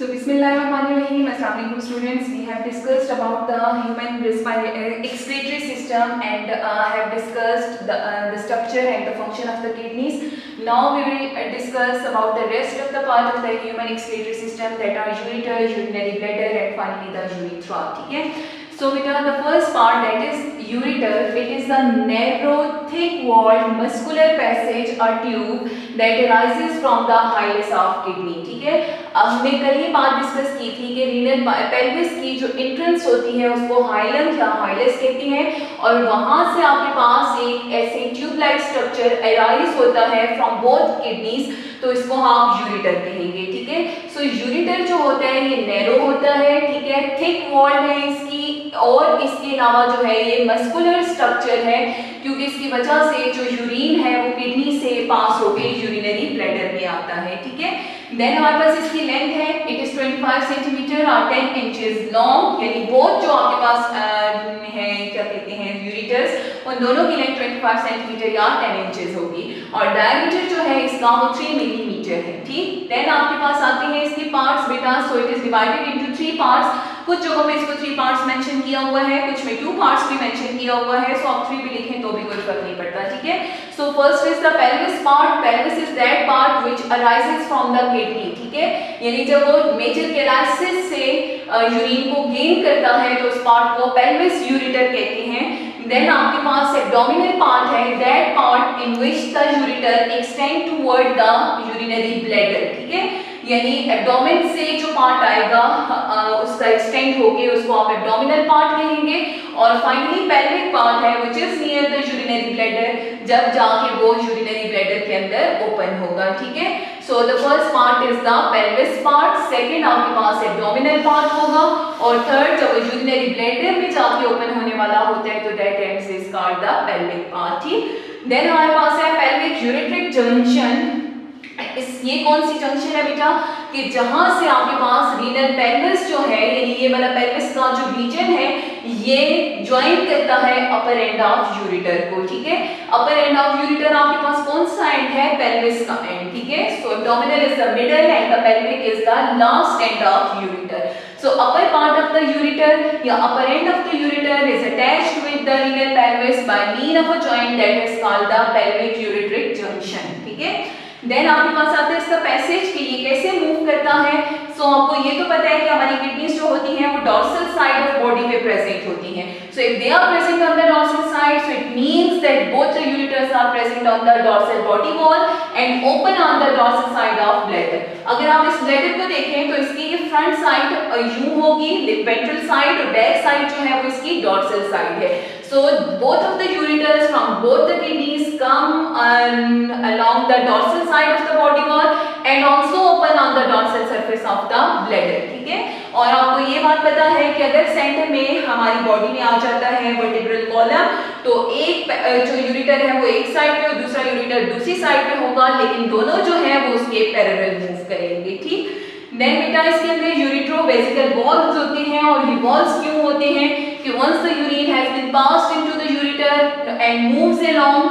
So Bismillahirrahmanirrahim. Assalamualaikum students. We have discussed about the human excretory system and have discussed the structure and the function of the kidneys. Now we will discuss about the rest of the part of the human excretory system, that are ureter, urinary bladder and finally the urethra. Okay? So the first part, that is ureter. It is the narrow, thick-walled muscular passage or tube that arises from the hilus of kidney. ठीक है, हमने कल ही बात discuss की थी कि renal pelvis की जो एंट्रेंस होती है उसको हाइलम या हाइलस कहते हैं, और वहां से आपके पास एक ऐसे ट्यूब लाइक स्ट्रक्चर अराइज होता है फ्रॉम बोथ किडनीज, तो इसको आप यूरेटर कहेंगे. ठीक है, सो यूरेटर जो होता है ये नैरो होता है, ठीक है, थिक वॉल्ड है इसकी, और इसके अलावा जो है ये मस्कुलर स्ट्रक्चर है, क्योंकि इसकी वजह से जो यूरिन है वो किडनी से पास होकर यूरिनरी ब्लैडर में आता है. ठीक है, देन हमारे पास इसकी लेंथ है, इट इज 25 सेंटीमीटर और 10 इंचेस लॉन्ग, यानी बोथ जो आपके पास है क्या कहते हैं यूरेटर्स, उन दोनों की लेंथ 25 सेंटीमीटर या 10 इंचेस होगी, और डायमीटर जो है इसका वो 3 मिलीमीटर है. ठीक, देन आपके पास आते हैं इसके पार्ट्स बेटा. सो it is divided into 3 parts. कुछ जगहों पे इसको 3 पार्ट्स मेंशन किया हुआ है, कुछ में 2 पार्ट्स भी मेंशन किया हुआ है. सो आप 3 भी लिखें तो भी कोई फर्क नहीं पड़ता. ठीक है, so first is the pelvis part. Pelvis is that part which arises from the kidney. ठीक है, यानी जब वो मेजर केरासिस से यूरिन को गेन करता है तो उस पार्ट को पेल्विस यूरेटर कहते हैं. देन आपके पास एब्डोमिनल पार्ट है, that part in which the ureter extend toward the urinary bladder. ठीक है, यानी एब्डोमेन से जो पार्ट आएगा उसका एक्सटेंड होके उसको आप एब्डोमिनल पार्ट कहेंगे, और फाइनली पेल्विक पार्ट है which is near the urinary bladder, जब जाके वो यूरिनरी ब्लैडर के अंदर ओपन होगा. ठीक है, so the first part is the pelvis part, second आपके पास एब्डोमिनल पार्ट होगा, और थर्ड जब यूरिनरी ब्लैडर में जाके ओपन होने वाला होता है तो that ends is called the pelvic part. ठीक, देन हमारे पास है पेल्विक यूरेट्रिक जंक्शन. ये कौन सी जंक्शन है बेटा, कि जहां से आपके पास रीनल पेल्विस जो है, यानी ये वाला पेल्विस का जो रीजन है ये ज्वाइन करता है अपर एंड ऑफ यूरेटर को. ठीक है, अपर एंड ऑफ यूरेटर आपके पास कौन सा एंड है, पेल्विस का एंड. ठीक है, so abdominal is the middle end the pelvic is the last end of ureter. So upper part of the ureter या upper end of the ureter is attached with the renal pelvis by means of a joint that is called the pelvic ureteric junction. ठीक है, then आपके पास आता है इसका passage कि ये कैसे मूव करता है. सो आपको ये तो पता है कि हमारी किडनीज जो होती हैं वो डॉर्सल साइड ऑफ बॉडी पे प्रेजेंट होती हैं. So if they are present on the dorsal side, so it means that both the ureters are present on the dorsal body wall and open on the dorsal side of bladder. अगर आप इस bladder को देखें तो इसकी ये front side यूं होगी वेंट्रल साइड, और बैक साइड जो है वो इसकी डॉर्सल साइड है. So both of the ureters from both the kidneys come along the dorsal side of the body wall and also open on the dorsal surface of the bladder. ठीक है, और आपको ये बात पता है कि अगर सेंटर में हमारी बॉडी में आ जाता है वर्टिब्रल कॉलम, तो एक जो यूरेटर है वो एक साइड पे और दूसरा यूरेटर दूसरी साइड पे होगा, लेकिन दोनों जो है वो उसके पैरेलल मूव करेंगे. ठीक, देन बेटा इसके अंदर यूरेट्रोवेसिकल वॉल्स होते हैं, और ये वॉल्स क्यों होते हैं कि once the urine has been passed into the ureter and moves along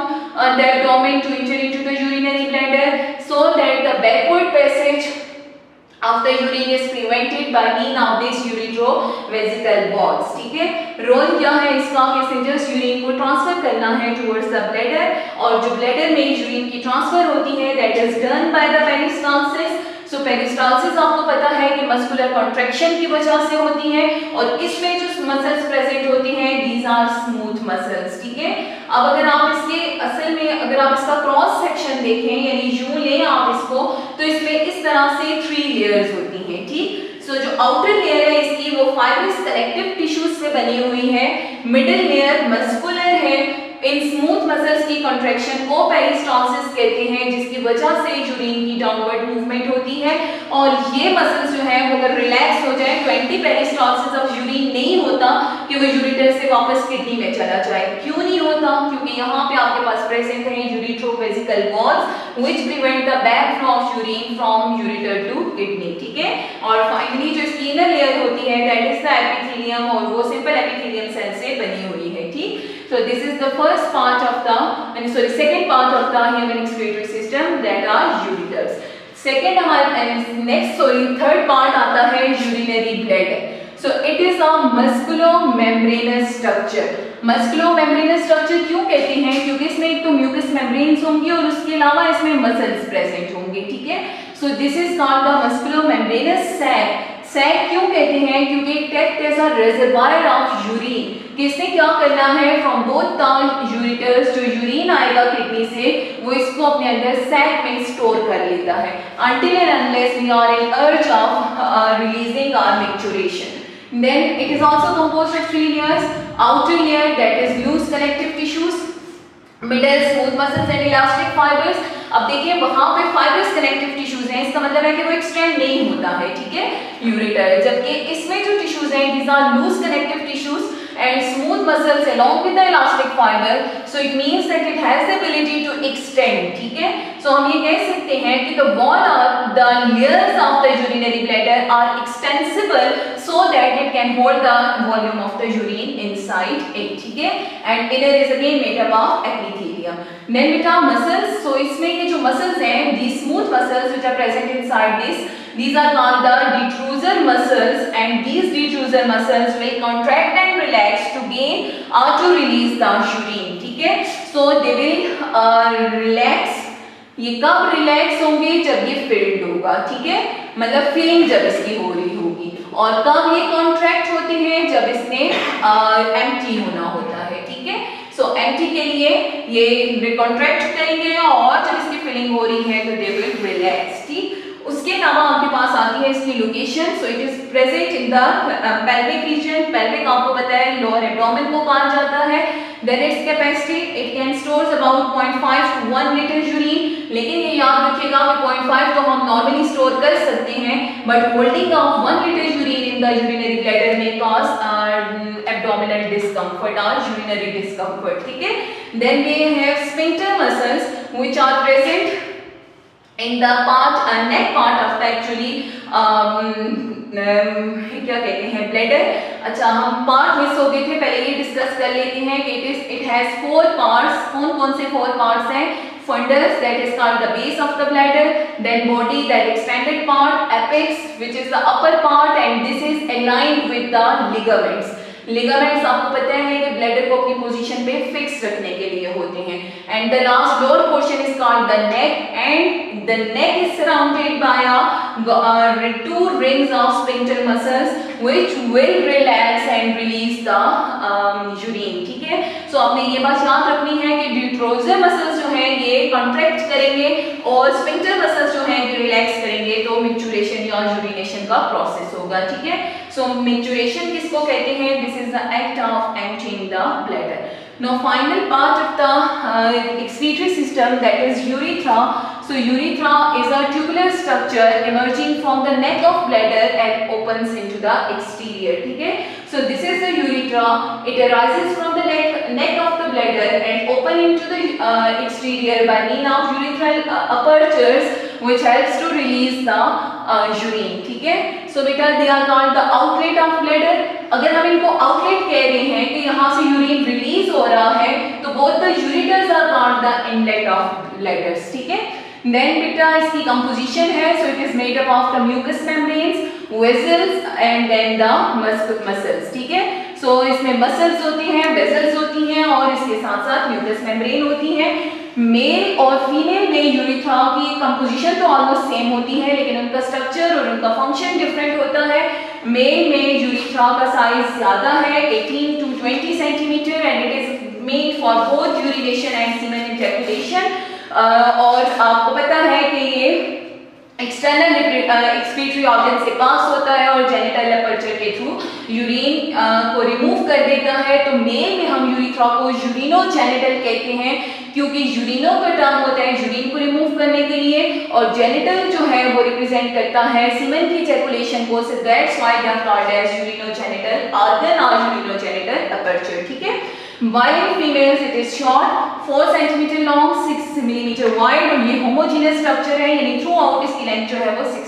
the abdomen to enter into the urinary bladder, so that the backward passage of the urine is prevented by means of this uretrovesical walls. ठीक है, role क्या है इसका कि सिंजस urine को transfer करना है towards the bladder, और जो ब्लैडर में यूरिन की ट्रांसफर होती है that is done by the peristalsis. So peristalsis आपको पता है कि मस्कुलर कॉन्ट्रैक्शन की वजह से होती है, और इसमें जो मसल्स प्रेजेंट होती हैं दीज आर स्मूथ मसल्स. ठीक है, अब अगर आप इसके असल में अगर आप इसका क्रॉस सेक्शन देखें, यानी यूं लें आप इसको, तो इसमें इस तरह से 3 लेयर्स होती हैं. ठीक, सो जो आउटर लेयर है इसकी वो फाइब्रस कनेक्टिव टिश्यूज से बनी हुई है, मिडिल लेयर मस्कुलर है. इन स्मूथ मसल्स की कॉन्ट्रैक्शन को पेरिस्टालसिस कहते हैं, जिसकी वजह से यूरिन की डाउनवर्ड मूवमेंट होती है, और ये मसल्स जो है वो अगर रिलैक्स हो जाए तो एंटी पेरिस्टालसिस ऑफ यूरिन नहीं होता कि वो यूरेटर से वापस किडनी में चला जाए. क्यों नहीं होता, क्योंकि यहाँ पे आपके पास प्रेजेंट है ureterovesical walls which prevent the back flow of urine from ureter to kidney. ठीक है, और फाइनली जो इसकी इनर लेयर होती है दैट इज द एपिथेलियम, और वो सिंपल एपिथेलियम सेल से बनी हुई है. ठीक, so this is the first part of the second part of the human excretory system, that are ureters. Second हमारे थर्ड पार्ट आता है urinary bladder. So it is a musculo-membranous structure. Musculo-membranous structure क्यों कहते हैं? क्योंकि इसमें एक तो म्यूकस मेम्ब्रेन्स होंगी और उसके अलावा इसमें मसल्स प्रेजेंट होंगे. ठीक है, so this is called the musculo-membranous sac. Sac क्यों कहते हैं? क्योंकि it act as a reservoir of urine. किसने क्या करना है? फ्रॉम बोथ द यूरिटर्स, जो यूरिन आएगा किडनी से वो इसको अपने अंदर सैक में स्टोर कर लेता है until and unless we are in urge of releasing our micturition. Then it is also composed of three layers. Outer layer, that is loose connective tissues, middle smooth muscles and elastic fibers. अब देखिए वहां पे fibrous connective tissues हैं, इसका मतलब है कि वो एक्सटेंड नहीं होता है. ठीक है, यूरेटर. जबकि इसमें जो टिश्यूज हैं, these are loose connective tissues and smooth muscles along with the elastic fiber, so it means that it has the ability to extend. ठीक है, so हम ये कह सकते हैं कि the wall or the layers of the urinary bladder are extensible so that it can hold the volume of the urine inside it. ठीक है, and inner is again made up of epithelium. Then beta muscles. So इसमें ये जो muscles हैं, these smooth muscles which are present inside this, these are called the detrusor muscles, and these detrusor muscles will contract and relax to gain or to release the urine. ठीक है, so they will relax. ये कब relax होंगे? जब ये field होगा. ठीक है, मतलब फिलिंग जब इसकी हो रही होगी. और कब ये कॉन्ट्रैक्ट होते हैं? जब इसने एम्प्टी होना होता है. ठीक है, सो एम्प्टी के लिए ये कॉन्ट्रैक्ट करेंगे और जब इसकी फिलिंग हो रही है तो दे विल रिलैक्स. ठीक, उसके अलावा आपके पास आती है इसकी location. So it is present in the pelvic region. Pelvic आपको पता है लोअर एब्डोमेन को कहा जाता है. Then its capacity, it can store about 0.5 to 1 litre urine. लेकिन ये याद रखिएगा कि 0.5 तो हम नॉर्मली स्टोर कर सकते हैं, but holding of 1 litre urine in the urinary bladder में कॉज एब्डोमिनल डिस्कम्फर्ट और यूरिनरी डिस्कम्फर्ट. ठीक है, then we have sphincter muscles which are present in the part neck part of the actually क्या कहते हैं ब्लैडर. अच्छा, हम part miss हो गए थे, पहले ये डिस्कस कर लेते हैं कि इट हैज 4 पार्ट्स. कौन कौन से 4 पार्ट्स हैं? fundus, that is called the base of the bladder, then body, that extended part, apex which is the upper part, and this is aligned with the ligaments. Ligaments आपको पता है कि bladder को अपनी पोजीशन पे fix रखने के लिए होते हैं. And the last lower portion is called the neck, and the neck is surrounded by 2 rings of sphincter muscles which will relax and release the urine. ठीक है, सो आपने ये बात याद रखनी है कि डिट्रोजर मसल्स जो हैं ये कॉन्ट्रैक्ट करेंगे और स्फिंक्टर मसल्स जो हैं ये रिलैक्स करेंगे, तो मिक्चुरेशन या यूरिनेशन का प्रोसेस होगा. ठीक है, सो मिक्चुरेशन किसको कहते हैं? This is the act of emptying the bladder. Now final part of the excretory system, that is urethra. So urethra is a tubular structure emerging from the neck of bladder and opens into the exterior. ठीक है, so this is the urethra. It arises from the neck of the bladder and open into the exterior by means of urethral apertures which helps to release the urine. ठीक है, so beta they are called the outlet of bladder. अगर हम इनको outlet कह रहे हैं कि यहाँ से यूरिन रिलीज हो रहा है, तो both the ureters are called the inlet of bladders. ठीक है, देन बेटा इसकी कंपोजिशन है. So it is made up of the mucous membranes, vessels and then the muscles. ठीक है, सो इसमें मसल्स होती हैं, वेसल्स होती हैं और इसके साथ साथ म्यूकस मेम्ब्रेन होती हैं. मेल और फीमेल में यूरिथ्रा की कंपोजिशन तो ऑलमोस्ट सेम होती है, लेकिन उनका स्ट्रक्चर और उनका फंक्शन डिफरेंट होता है. मेल में यूरिथ्रा का साइज ज्यादा है, 18 to 20 centimetre, and it is made for both urination and semen ejaculation. और आपको पता है कि ये एक्सटर्नल एक्सक्रीटरी ऑर्गन से पास होता है और जेनिटल अपर्चर के थ्रू यूरिन को रिमूव कर देता है. तो मेल में हम यूरिथ्रा को यूरिनोजेनिटल कहते हैं, क्योंकि यूरिनो का टर्म होता है यूरिन को रिमूव करने के लिए, और जेनिटल जो है वो रिप्रेजेंट करता है सीमेन की इजैकुलेशन को. So that's why they are called as urinogenital organ और यूरिनोजेनिटल अपर्चर. ठीक है, while in females it is short, 4 cm long, 6 mm wide, और ये होमोजेनियस स्ट्रक्चर है, यानी थ्रू आउट इसकी लेंथ जो है वो 6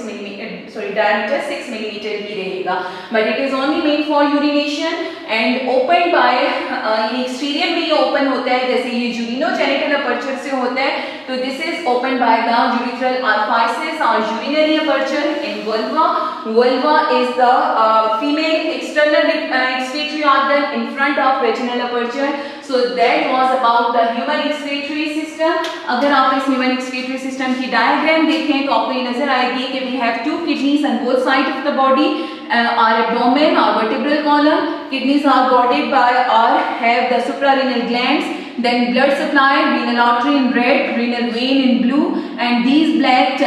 diameter 6 millimeter ही रहेगा, but it is only meant for urination and opened by ये exterior में ये open होता है, जैसे ये urinogenital aperture से होता है, तो this is opened by the urethral orifices or urinary aperture in vulva. Vulva is the female external excretory organ in front of vaginal aperture. So that was about the human excretory system. अगर आप इस human excretory system की diagram देखें तो आपको ये नजर आएगी कि we have two kidneys on both sides of the body, our abdomen or vertebral column. Kidneys are bordered by or have the suprarenal glands. Then blood supply, renal artery in red, renal vein in blue, and these black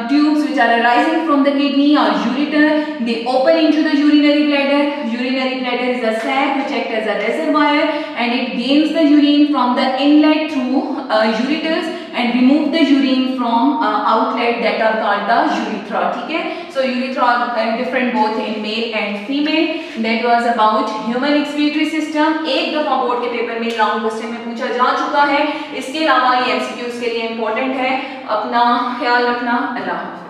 tubes which are arising from the kidney or ureter, they open into the urinary bladder. Urinary bladder is a sac which acts as a reservoir, and it gains the urine from the inlet through ureters and remove the urine from outlet that are called the urethra. ठीक है? So urethra are different both in male and female. That was about human excretory system. एक दफा board के paper में long question में पूछा जा चुका है, इसके अलावा ये MCQs के लिए इम्पोर्टेंट है. अपना ख्याल रखना. अल्लाह.